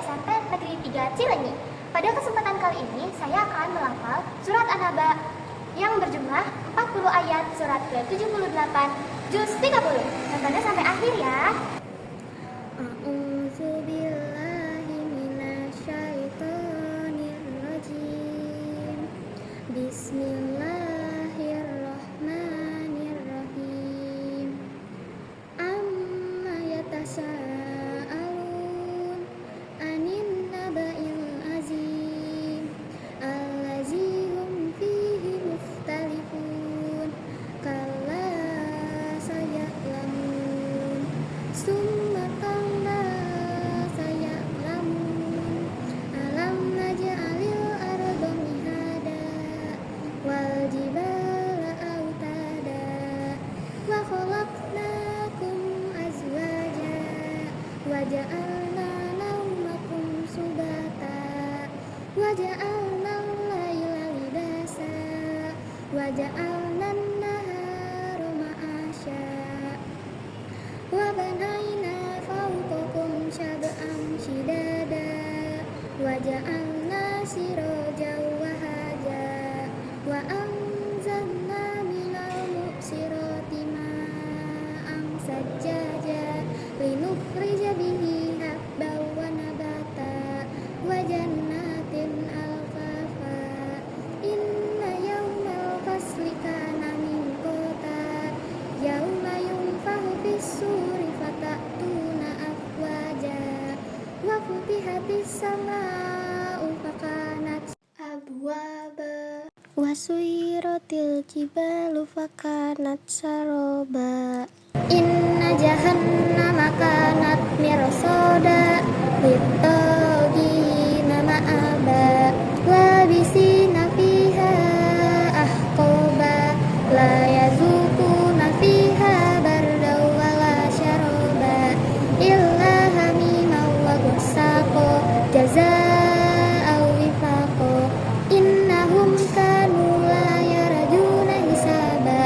SMP Negeri 3 Cilenyi. Pada kesempatan kali ini, saya akan melafal surat An-Naba yang berjumlah 40 ayat surat ke-78 juz 30. Tontonnya sampai akhir ya. A'udzubillahiminasyaitonirrajim. Bismillahirrahmanirrahim. Amma yatasa'alun anin naba'il azim allazi hum fihi mukhtalifun kalla saya'lamun summa kalla saya'lamun alam naj'alil arda mihada wal jibala autada wa khalaqnakum azwaja wa ja'alna naumakum subata wa ja'alna al-laila libasa wa ja'alna an-nahara ma'asha wa banayna fawqakum sab'an shidada wa ja'alna sirajan wahaja wa anzalna minal mu'sirati ma'an sajjaja linukhrija bihi habban wa nabata wa jannatin alfafa inna yawmal fasli kana miqata yauma yunfahu fis-suri fatatuna afwaja wa futihatis sama'u fakanat abwaba wa suyiratil jibalu fakanat saroba inna jahannama kanat mirsada littagina ma'aba labisina fiha ahqaba la yazuquna fiha barda wala syaroba illa hamiman wa ghassaqa jazaa'u wifaqa innahum kanu la yarjuna hisaba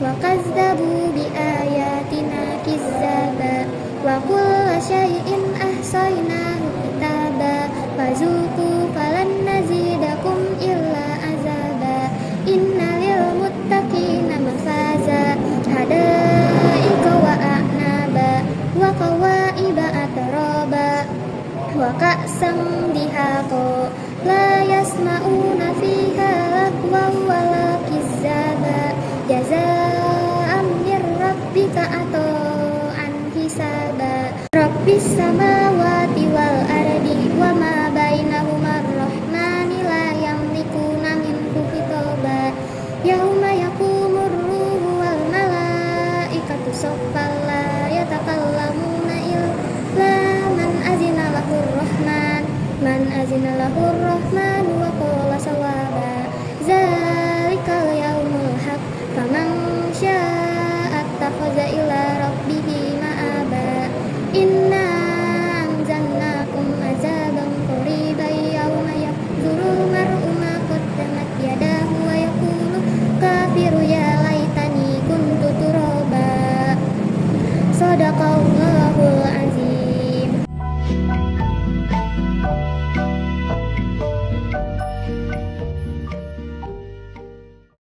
wa kazzabu bi ayatina kizzaba wa kulla syai'in ahsaynahu kitaba fazuqu falan nazidakum illa azaba inna lil muttaqina mafaza hadaika wa a'naba wa qawaiba atraba wa ka'sam dihaqa la yasma'una fiha lagwan wala kizzaba jazaa'an mir rabbika ata'an hisaba rabbis sama